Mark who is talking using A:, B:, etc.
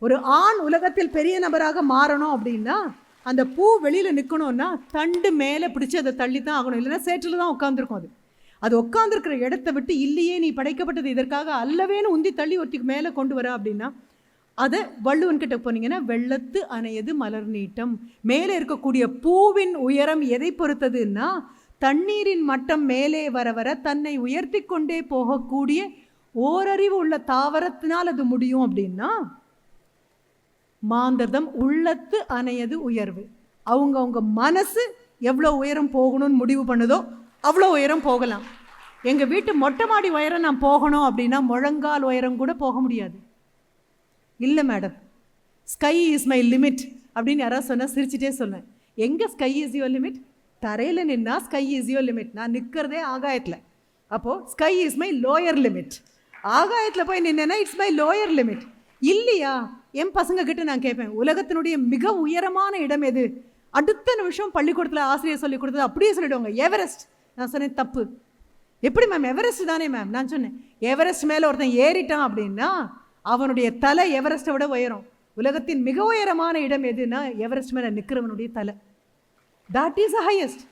A: ஒரு ஆண் உலகத்தில் பெரிய நபராக மாறணும் அப்படின்னா அந்த பூ வெளியில் நிற்கணும்னா தண்டு மேலே பிடிச்சி அதை தள்ளி தான் ஆகணும், இல்லைன்னா சேற்றில் தான் உட்காந்துருக்கும். அது உட்காந்துருக்கிற இடத்த விட்டு இல்லையே நீ படைக்கப்பட்டது இதற்காக அல்லவேன்னு உந்தி தள்ளி ஒருத்திக்கு மேலே கொண்டு வர அப்படின்னா அதை வள்ளுவன்கிட்ட போனீங்கன்னா வெள்ளத்து அணையது மலர் நீட்டம். மேலே இருக்கக்கூடிய பூவின் உயரம் எதை பொறுத்ததுன்னா தண்ணீரின் மட்டம் மேலே வர வர தன்னை உயர்த்தி கொண்டே போகக்கூடிய ஓரறிவு உள்ள தாவரத்தினால் அது முடியும். அப்படின்னா மாந்தர்தம் உள்ளத்து அணையது உயர்வு. அவங்க மனசு எவ்வளோ உயரம் போகணும்னு முடிவு பண்ணுதோ அவ்வளோ உயரம் போகலாம். எங்கள் வீட்டு மொட்டை மாடி உயரம் நான் போகணும் அப்படின்னா முழங்கால் உயரம் கூட போக முடியாது. இல்லை madam, sky is my limit அப்படின்னு யாராவது சொன்னால் சிரிச்சிட்டே சொல்லுவேன். எங்கே ஸ்கை இஸ் யுவர் லிமிட்? தரையில் நின்னா ஸ்கை இஸ் யுவர் லிமிட். நான் நிற்கிறதே ஆகாயத்தில், அப்போது sky is my lower limit. ஆகாயத்தில் போய் நின்னேன்னா இட்ஸ் மை லோயர் லிமிட். இல்லையா, என் பசங்க கிட்ட நான் கேட்பேன், உலகத்தினுடைய மிக உயரமான இடம் எது? அடுத்த நிமிஷம் பள்ளிக்கூடத்தில் ஆசிரியர் சொல்லி கொடுத்தது அப்படியே சொல்லிவிடுவாங்க, எவரெஸ்ட். நான் சொன்னேன் தப்பு. எப்படி மேம், எவரெஸ்ட் தானே மேம். நான் சொன்னேன் எவரெஸ்ட் மேலே ஒருத்தன் ஏறிட்டான் அப்படின்னா அவனுடைய தலை எவரெஸ்ட்டை விட உயரும். உலகத்தின் மிக உயரமான இடம் எதுனா எவரெஸ்ட் மேலே நிற்கிறவனுடைய தலை. That is the highest.